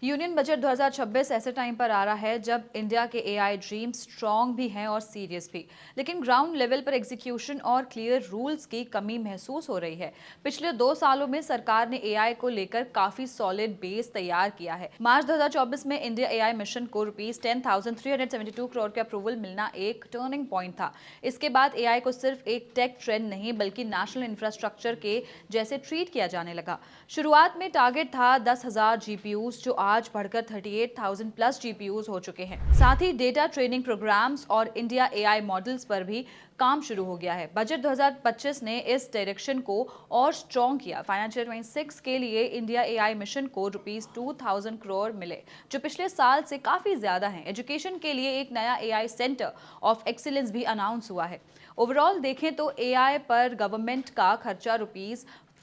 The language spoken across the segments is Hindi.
यूनियन बजट 2026 ऐसे टाइम पर आ रहा है जब इंडिया के एआई ड्रीम स्ट्रॉन्ग भी हैं और सीरियस भी, लेकिन ग्राउंड लेवल पर एग्जीक्यूशन और क्लियर रूल्स की कमी महसूस हो रही है। पिछले 2 सालों में सरकार ने एआई को लेकर काफी सॉलिड बेस तैयार किया है। मार्च 2024 में इंडिया एआई मिशन को ₹10,372 करोड़ के अप्रूवल मिलना एक टर्निंग पॉइंट था। इसके बाद एआई को सिर्फ एक टेक ट्रेंड नहीं बल्कि नेशनल इंफ्रास्ट्रक्चर के जैसे ट्रीट किया जाने लगा। शुरुआत में टारगेट था 10,000 जीपीयूज, जो आज बढ़कर 38,000 प्लस जीपीयूज हो चुके हैं। साथ ही डेटा ट्रेनिंग प्रोग्राम्स और इंडिया एआई मॉडल्स पर भी काम शुरू हो गया है। बजट 2025 ने इस डायरेक्शन को और स्ट्रॉन्ग किया। फाइनेंशियल 26 के लिए इंडिया एआई मिशन को ₹2,000 करोड़ मिले, जो पिछले साल से काफी ज्यादा हैं। एजुकेशन के लिए एक नया एआई सेंटर ऑफ एक्सीलेंस भी अनाउंस हुआ है। ओवरऑल देखें तो एआई पर गवर्नमेंट का खर्चा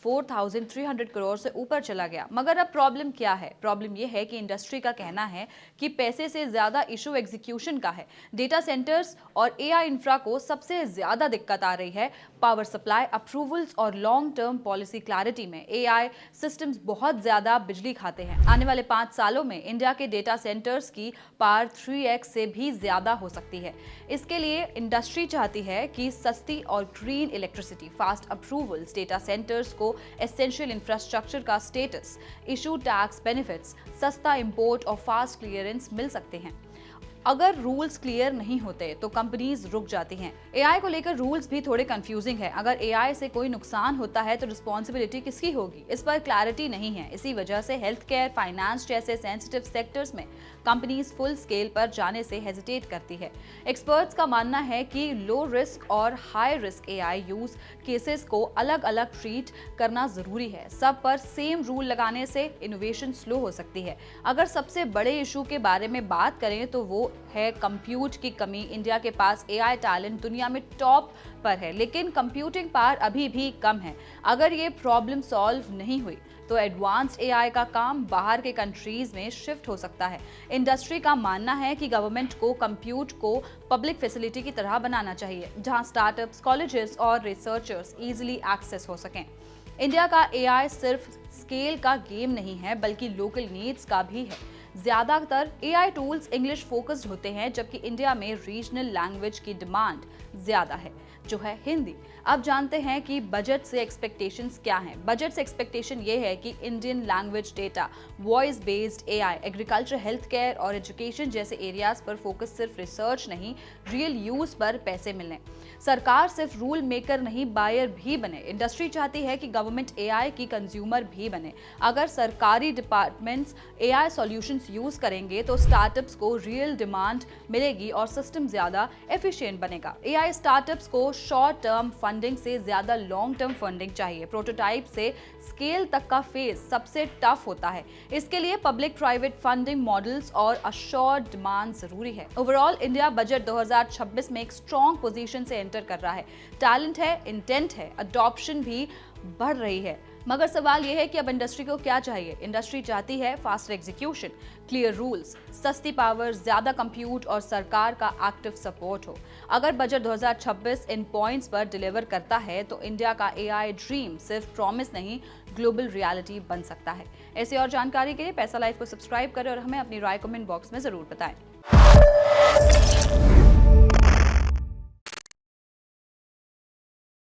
₹4,300 करोड़ से ऊपर चला गया। मगर अब प्रॉब्लम क्या है? प्रॉब्लम यह है कि इंडस्ट्री का कहना है कि पैसे से ज्यादा इशू एग्जीक्यूशन का है। डेटा सेंटर्स और एआई इंफ्रा को सबसे ज्यादा दिक्कत आ रही है। पावर सप्लाई अप्रूवल्स और लॉन्ग टर्म पॉलिसी क्लैरिटी में एआई सिस्टम्स बहुत ज्यादा बिजली खाते हैं। आने वाले 5 सालों में इंडिया के डेटा सेंटर्स की पावर 3x से भी ज्यादा हो सकती है। इसके लिए इंडस्ट्री चाहती है कि सस्ती और green electricity, fast approvals, data centres को एसेंशियल इंफ्रास्ट्रक्चर का स्टेटस, इशू टैक्स बेनिफिट्स, सस्ता इंपोर्ट और फास्ट क्लियरेंस मिल सकते हैं। अगर रूल्स क्लियर नहीं होते तो कंपनीज रुक जाती हैं। एआई को लेकर रूल्स भी थोड़े कंफ्यूजिंग है। अगर एआई से कोई नुकसान होता है तो रिस्पॉन्सिबिलिटी किसकी होगी, इस पर क्लैरिटी नहीं है। इसी वजह से हेल्थ केयर, फाइनेंस जैसे सेंसिटिव सेक्टर्स में कंपनीज फुल स्केल पर जाने से हेजिटेट करती है। एक्सपर्ट्स का मानना है कि लो रिस्क और high risk AI use cases को अलग अलग ट्रीट करना जरूरी है। सब पर सेम रूल लगाने से इनोवेशन स्लो हो सकती है। अगर सबसे बड़े इशू के बारे में बात करें तो वो है कंप्यूट की कमी। इंडिया के पास एआई टैलेंट दुनिया में टॉप पर है, लेकिन कंप्यूटिंग पावर अभी भी कम है। अगर ये प्रॉब्लम सॉल्व नहीं हुई तो एडवांस्ड एआई का काम बाहर के कंट्रीज में शिफ्ट हो सकता है। इंडस्ट्री का मानना है कि गवर्नमेंट को कंप्यूट को पब्लिक फैसिलिटी की तरह बनाना चाहिए, जहां स्टार्टअप्स, कॉलेजेस और रिसर्चर्स इजीली एक्सेस हो सकें। इंडिया का एआई सिर्फ स्केल का गेम नहीं है बल्कि लोकल नीड्स का भी है। ज्यादातर एआई टूल्स इंग्लिश फोकस्ड होते हैं, जबकि इंडिया में रीजनल लैंग्वेज की डिमांड ज्यादा है, जो है हिंदी। अब जानते हैं कि बजट से एक्सपेक्टेशंस क्या हैं। बजट से एक्सपेक्टेशन ये है कि Indian language data, voice based AI, agriculture, health care और एजुकेशन जैसे एरियाज पर फोकस सिर्फ रिसर्च नहीं, रियल यूज पर पैसे मिलने। सरकार सिर्फ रूल मेकर नहीं, बायर भी बने। इंडस्ट्री चाहती है कि गवर्नमेंट एआई की कंज्यूमर भी बने। अगर सरकारी डिपार्टमेंट्स एआई सॉल्यूशंस यूज करेंगे तो स्टार्टअप्स को रियल डिमांड मिलेगी और सिस्टम ज्यादा एफिशिएंट बनेगा। एआई स्टार्टअप्स को शॉर्ट टर्म फंडिंग से ज्यादा लॉन्ग टर्म फंडिंग चाहिए। प्रोटोटाइप से स्केल तक का फेज सबसे टफ होता है। इसके लिए पब्लिक प्राइवेट फंडिंग मॉडल्स और अश्योर्ड डिमांड जरूरी है। ओवरऑल इंडिया बजट 2026 में एक स्ट्रॉन्ग पोजीशन से एंटर कर रहा है। टैलेंट है, इंटेंट है, अडॉप्शन भी बढ़ रही है। मगर सवाल यह है कि अब इंडस्ट्री को क्या चाहिए। इंडस्ट्री चाहती है फास्ट एग्जीक्यूशन, क्लियर रूल्स, सस्ती पावर, ज्यादा कंप्यूट और सरकार का एक्टिव सपोर्ट हो। अगर बजट 2026 इन पॉइंट्स पर डिलीवर करता है तो इंडिया का एआई ड्रीम सिर्फ प्रॉमिस नहीं, ग्लोबल रियलिटी बन सकता है। ऐसी और जानकारी के लिए पैसा लाइव को सब्सक्राइब करें और हमें अपनी राय कमेंट बॉक्स में जरूर बताएं।